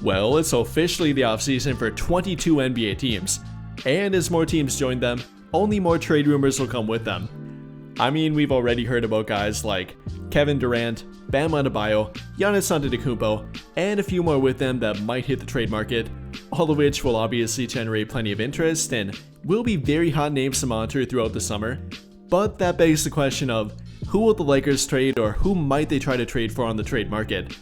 Well, it's officially the offseason for 22 NBA teams, and as more teams join them, only more trade rumors will come with them. I mean, we've already heard about guys like Kevin Durant, Bam Adebayo, Giannis Antetokounmpo, and a few more with them that might hit the trade market, all of which will obviously generate plenty of interest and will be very hot names to monitor throughout the summer. But that begs the question of, who will the Lakers trade, or who might they try to trade for on the trade market?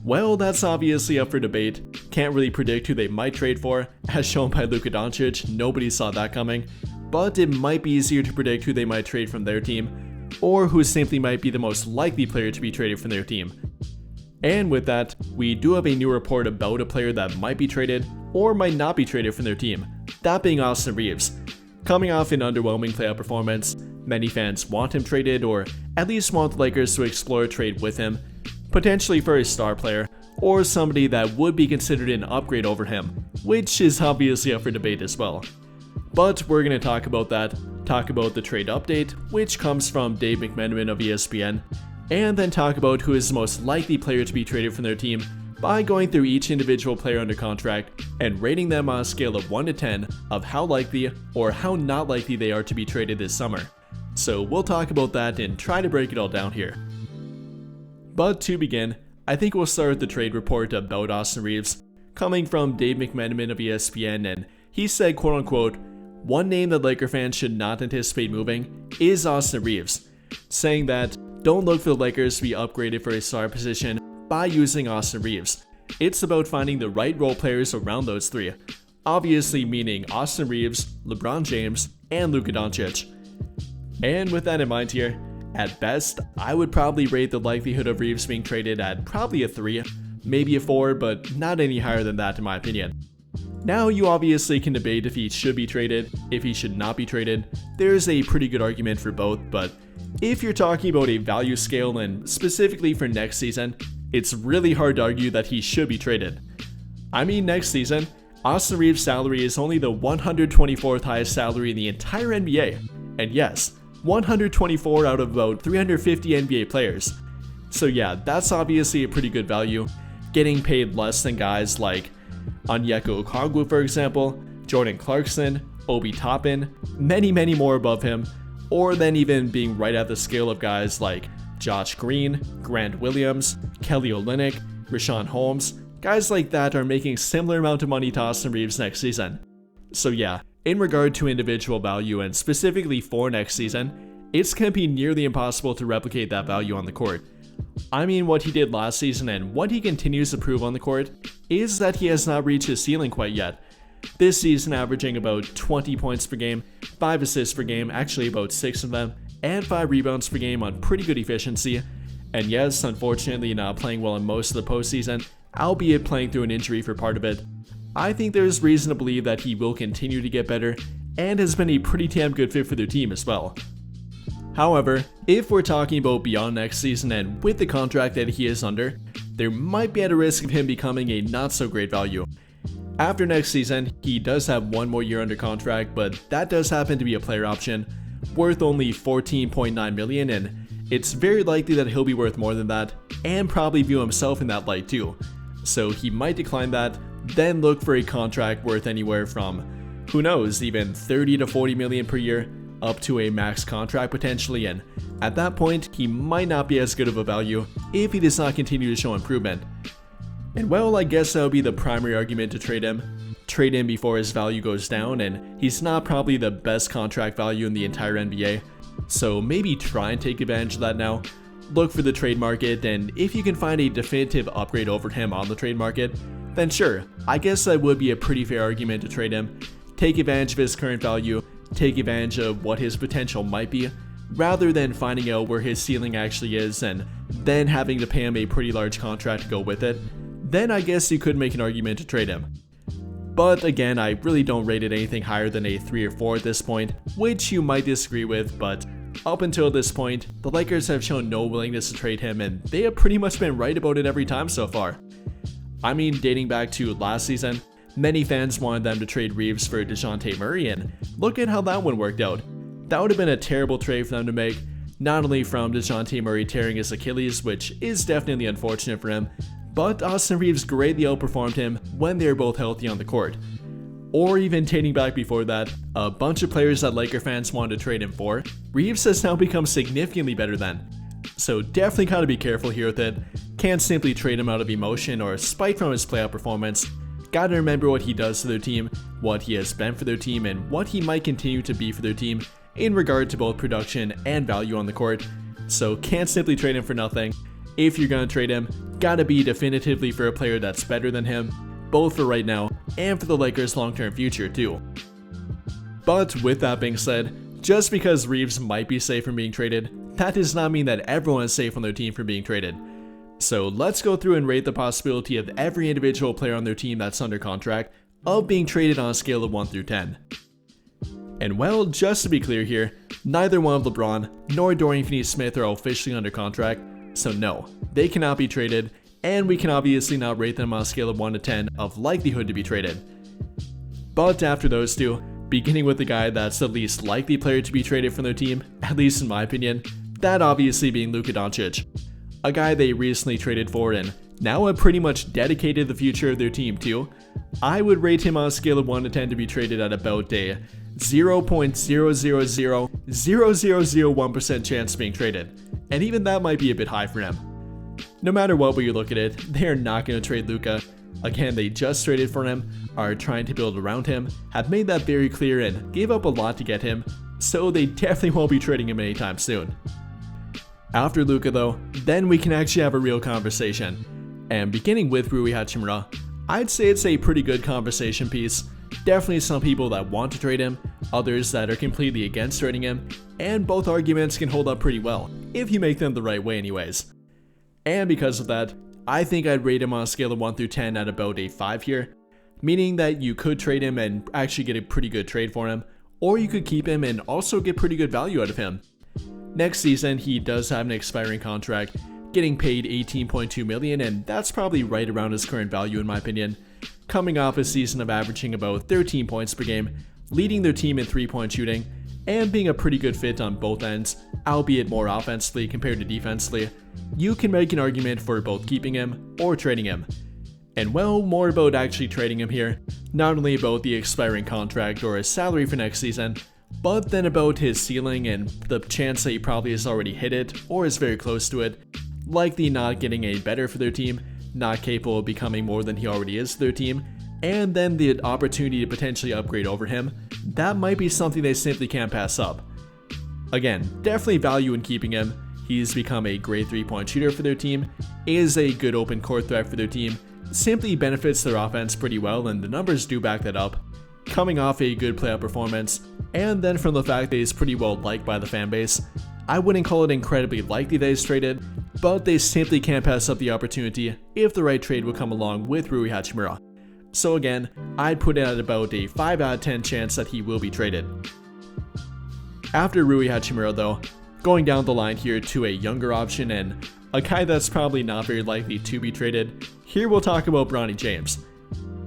Well, that's obviously up for debate. Can't really predict who they might trade for, as shown by Luka Doncic, nobody saw that coming. But it might be easier to predict who they might trade from their team, or who simply might be the most likely player to be traded from their team. And with that, we do have a new report about a player that might be traded, or might not be traded from their team, that being Austin Reaves. Coming off an underwhelming playoff performance, many fans want him traded, or at least want the Lakers to explore a trade with him, potentially for a star player, or somebody that would be considered an upgrade over him, which is obviously up for debate as well. But we're going to talk about that, talk about the trade update, which comes from Dave McMenamin of ESPN, and then talk about who is the most likely player to be traded from their team by going through each individual player under contract and rating them on a scale of 1 to 10 of how likely or how not likely they are to be traded this summer. So we'll talk about that and try to break it all down here. But to begin, I think we'll start with the trade report about Austin Reaves, coming from Dave McMenamin of ESPN, and he said, quote unquote, "One name that Laker fans should not anticipate moving is Austin Reaves," saying that don't look for the Lakers to be upgraded for a star position by using Austin Reaves. It's about finding the right role players around those three, obviously meaning Austin Reaves, LeBron James, and Luka Doncic. And with that in mind here, at best, I would probably rate the likelihood of Reaves being traded at probably a 3, maybe a 4, but not any higher than that in my opinion. Now, you obviously can debate if he should be traded, if he should not be traded. There's a pretty good argument for both, but if you're talking about a value scale and specifically for next season, it's really hard to argue that he should be traded. I mean, next season, Austin Reaves' salary is only the 124th highest salary in the entire NBA, and yes, 124 out of about 350 NBA players. So yeah, that's obviously a pretty good value, getting paid less than guys like Onyeka Okongwu, for example, Jordan Clarkson, Obi Toppin, many more above him, or then even being right at the scale of guys like Josh Green, Grant Williams, Kelly Olynyk, Richaun Holmes. Guys like that are making similar amount of money to Austin Reaves next season. So yeah, in regard to individual value and specifically for next season, it's going to be nearly impossible to replicate that value on the court. I mean, what he did last season and what he continues to prove on the court is that he has not reached his ceiling quite yet. This season averaging about 20 points per game, 5 assists per game, actually about 6 of them, and 5 rebounds per game on pretty good efficiency. And yes, unfortunately not playing well in most of the postseason, albeit playing through an injury for part of it. I think there's reason to believe that he will continue to get better and has been a pretty damn good fit for their team as well. However, if we're talking about beyond next season and with the contract that he is under, there might be at a risk of him becoming a not so great value. After next season, he does have 1 more year under contract, but that does happen to be a player option, worth only $14.9 million, and it's very likely that he'll be worth more than that, and probably view himself in that light too. So he might decline that, then look for a contract worth anywhere from, who knows, even 30 to 40 million per year, up to a max contract potentially, and at that point, he might not be as good of a value if he does not continue to show improvement. And well, I guess that would be the primary argument to trade him. Trade him before his value goes down, and he's not probably the best contract value in the entire NBA. So maybe try and take advantage of that now. Look for the trade market, and if you can find a definitive upgrade over him on the trade market, then sure, I guess that would be a pretty fair argument to trade him. Take advantage of his current value, take advantage of what his potential might be, rather than finding out where his ceiling actually is and then having to pay him a pretty large contract to go with it. Then I guess you could make an argument to trade him. But again, I really don't rate it anything higher than a 3 or 4 at this point, which you might disagree with, but up until this point, the Lakers have shown no willingness to trade him, and they have pretty much been right about it every time so far. I mean, dating back to last season, many fans wanted them to trade Reaves for DeJounte Murray, and look at how that one worked out. That would have been a terrible trade for them to make, not only from DeJounte Murray tearing his Achilles, which is definitely unfortunate for him, but Austin Reaves greatly outperformed him when they were both healthy on the court. Or even dating back before that, a bunch of players that Laker fans wanted to trade him for, Reaves has now become significantly better than. So definitely gotta be careful here with it. Can't simply trade him out of emotion or spite from his playoff performance. Gotta remember what he does to their team, what he has been for their team, and what he might continue to be for their team in regard to both production and value on the court. So can't simply trade him for nothing. If you're gonna trade him, gotta be definitively for a player that's better than him, both for right now and for the Lakers' long-term future too. But with that being said, just because Reaves might be safe from being traded, that does not mean that everyone is safe on their team from being traded. So let's go through and rate the possibility of every individual player on their team that's under contract of being traded on a scale of 1 through 10. And well, just to be clear here, neither one of LeBron nor Dorian Finney-Smith are officially under contract, so no, they cannot be traded, and we can obviously not rate them on a scale of 1 to 10 of likelihood to be traded. But after those two, beginning with the guy that's the least likely player to be traded from their team, at least in my opinion, that obviously being Luka Doncic. A guy they recently traded for and now have pretty much dedicated the future of their team to. I would rate him on a scale of 1 to 10 to be traded at about a 0.0000001% chance of being traded, and even that might be a bit high for him. No matter what way you look at it, they are not going to trade Luka. Again, they just traded for him, are trying to build around him, have made that very clear and gave up a lot to get him, so they definitely won't be trading him anytime soon. After Luka though, then we can actually have a real conversation. And beginning with Rui Hachimura, I'd say it's a pretty good conversation piece. Definitely some people that want to trade him, others that are completely against trading him, and both arguments can hold up pretty well, if you make them the right way anyways. And because of that, I think I'd rate him on a scale of 1 through 10 at about a 5 here, meaning that you could trade him and actually get a pretty good trade for him, or you could keep him and also get pretty good value out of him. Next season, he does have an expiring contract, getting paid $18.2 million, and that's probably right around his current value in my opinion, coming off a season of averaging about 13 points per game, leading their team in 3-point shooting, and being a pretty good fit on both ends, albeit more offensively compared to defensively. You can make an argument for both keeping him or trading him. And well, more about actually trading him here, not only about the expiring contract or his salary for next season, but then about his ceiling and the chance that he probably has already hit it or is very close to it, likely not getting any better for their team, not capable of becoming more than he already is to their team, and then the opportunity to potentially upgrade over him. That might be something they simply can't pass up. Again, definitely value in keeping him. He's become a great 3-point shooter for their team, is a good open court threat for their team, simply benefits their offense pretty well, and the numbers do back that up. Coming off a good playoff performance, and then from the fact that he's pretty well liked by the fan base, I wouldn't call it incredibly likely that he's traded, but they simply can't pass up the opportunity if the right trade would come along with Rui Hachimura. So again, I'd put it at about a 5 out of 10 chance that he will be traded. After Rui Hachimura though, going down the line here to a younger option and a guy that's probably not very likely to be traded, here we'll talk about Bronny James.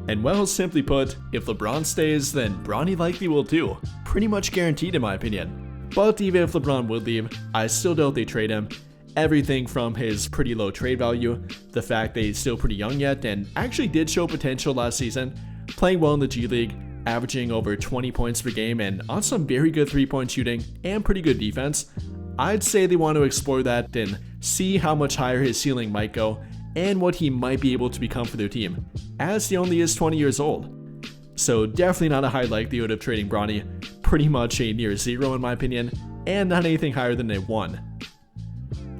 And well, simply put, if LeBron stays, then Bronny likely will too. Pretty much guaranteed in my opinion. But even if LeBron would leave, I still doubt they trade him. Everything from his pretty low trade value, the fact that he's still pretty young yet and actually did show potential last season, playing well in the G League, averaging over 20 points per game and on some very good 3-point shooting and pretty good defense. I'd say they want to explore that and see how much higher his ceiling might go and what he might be able to become for their team, as he only is 20 years old. So definitely not a high likelihood of trading Bronny, pretty much a near 0 in my opinion, and not anything higher than a 1.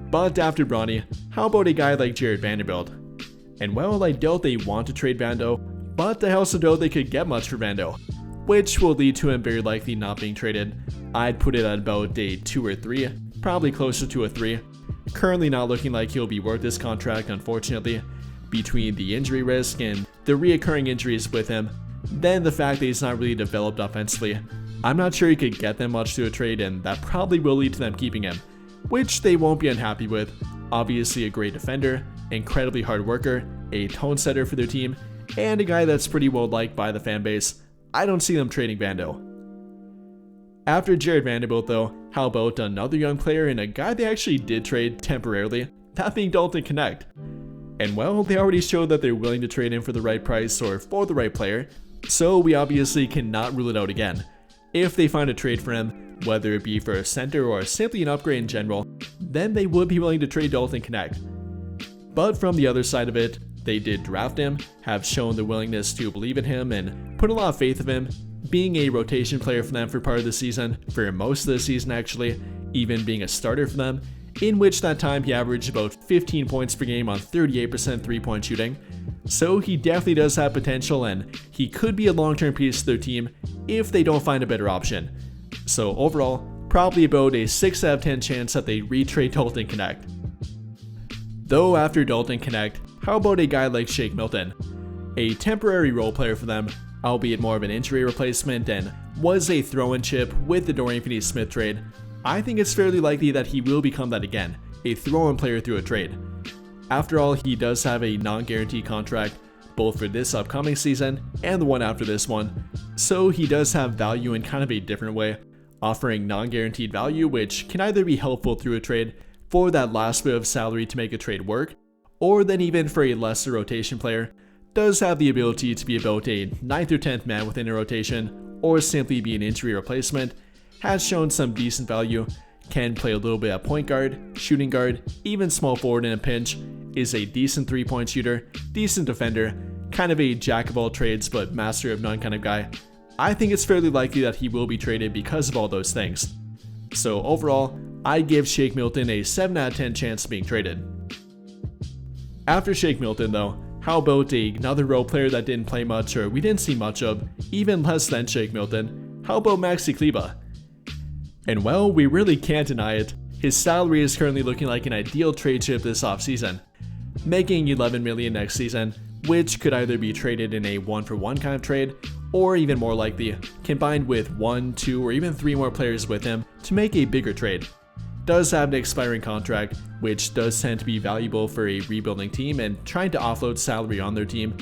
But after Bronny, how about a guy like Jared Vanderbilt? And well, I doubt they want to trade Vando, but I also doubt they could get much for Vando, which will lead to him very likely not being traded. I'd put it at about a 2 or 3, probably closer to a 3. Currently not looking like he'll be worth this contract, unfortunately, between the injury risk and the reoccurring injuries with him, then the fact that he's not really developed offensively. I'm not sure he could get them much to a trade, and that probably will lead to them keeping him, which they won't be unhappy with. Obviously a great defender, incredibly hard worker, a tone setter for their team, and a guy that's pretty well liked by the fan base. I don't see them trading Vando. After Jared Vanderbilt though, how about another young player and a guy they actually did trade temporarily, that being Dalton Connect. And well, they already showed that they're willing to trade him for the right price or for the right player, so we obviously cannot rule it out again. If they find a trade for him, whether it be for a center or simply an upgrade in general, then they would be willing to trade Dalton Knecht. But from the other side of it, they did draft him, have shown the willingness to believe in him and put a lot of faith of him, being a rotation player for them for part of the season, for most of the season actually, even being a starter for them, in which that time he averaged about 15 points per game on 38% 3-point shooting. So he definitely does have potential and he could be a long-term piece to their team if they don't find a better option. So overall, probably about a 6 out of 10 chance that they retrade Dalton Knecht. Though after Dalton Knecht, how about a guy like Shake Milton? A temporary role player for them, albeit more of an injury replacement, and was a throw-in chip with the Dorian Finney-Smith trade. I think it's fairly likely that he will become that again, a throw-in player through a trade. After all, he does have a non-guaranteed contract, both for this upcoming season and the one after this one, so he does have value in kind of a different way, offering non-guaranteed value which can either be helpful through a trade for that last bit of salary to make a trade work, or then even for a lesser rotation player, does have the ability to be about a 9th or 10th man within a rotation, or simply be an injury replacement, has shown some decent value, can play a little bit at point guard, shooting guard, even small forward in a pinch, is a decent 3-point shooter, decent defender, kind of a jack of all trades but master of none kind of guy. I think it's fairly likely that he will be traded because of all those things. So overall, I give Shake Milton a 7 out of 10 chance of being traded. After Shake Milton though, how about another role player that didn't play much or we didn't see much of, even less than Shake Milton? How about Maxi Kleber? And well, we really can't deny it, his salary is currently looking like an ideal trade chip this offseason, making $11 million next season, which could either be traded in a 1-for-1 kind of trade, or even more likely, combined with 1, 2, or even 3 more players with him to make a bigger trade. Does have an expiring contract, which does tend to be valuable for a rebuilding team and trying to offload salary on their team,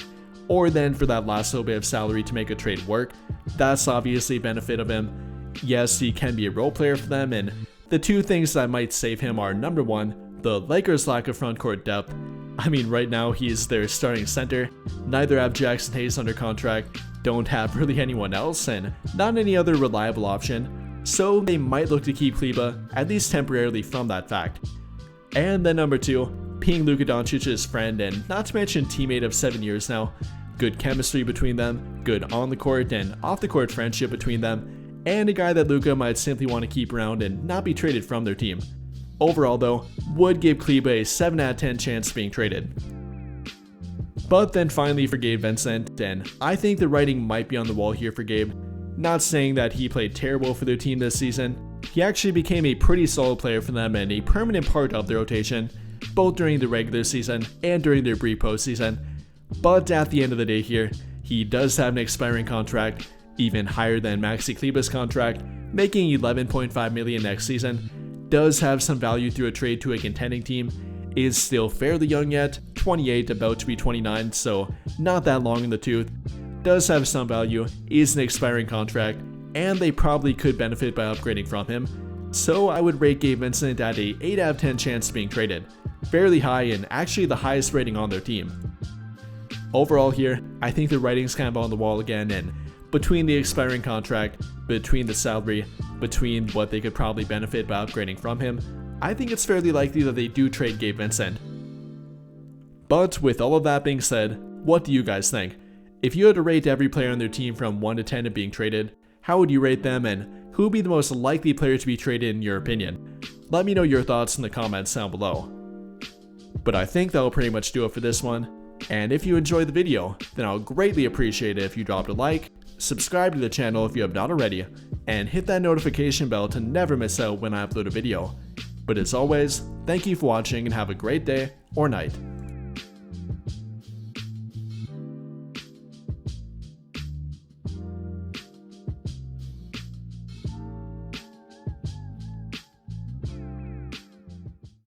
or then for that last little bit of salary to make a trade work. That's obviously a benefit of him. Yes, he can be a role player for them, and the two things that might save him are number one, the Lakers' lack of front court depth. I mean, right now he's their starting center, neither have Jackson Hayes under contract, don't have really anyone else, and not any other reliable option, so they might look to keep Kleber, at least temporarily, from that fact. And then number two, being Luka Doncic's friend and not to mention teammate of 7 years now, good chemistry between them, good on the court and off the court friendship between them, and a guy that Luka might simply want to keep around and not be traded from their team. Overall though, would give Kleber a 7 out of 10 chance of being traded. But then finally for Gabe Vincent, and I think the writing might be on the wall here for Gabe. Not saying that he played terrible for their team this season, he actually became a pretty solid player for them and a permanent part of their rotation, both during the regular season and during their brief postseason. But at the end of the day here, he does have an expiring contract, even higher than Maxi Kleber's contract, making $11.5 million next season, does have some value through a trade to a contending team, is still fairly young yet, 28 about to be 29, so not that long in the tooth, does have some value, is an expiring contract, and they probably could benefit by upgrading from him, so I would rate Gabe Vincent at a 8 out of 10 chance of being traded, fairly high and actually the highest rating on their team. Overall here, I think the writing's kind of on the wall again, and between the expiring contract, between the salary, between what they could probably benefit by upgrading from him, I think it's fairly likely that they do trade Gabe Vincent. But with all of that being said, what do you guys think? If you had to rate every player on their team from 1 to 10 of being traded, how would you rate them and who would be the most likely player to be traded in your opinion? Let me know your thoughts in the comments down below. But I think that'll pretty much do it for this one, and if you enjoyed the video, then I'll greatly appreciate it if you dropped a like, subscribe to the channel if you have not already, and hit that notification bell to never miss out when I upload a video. But as always, thank you for watching and have a great day or night.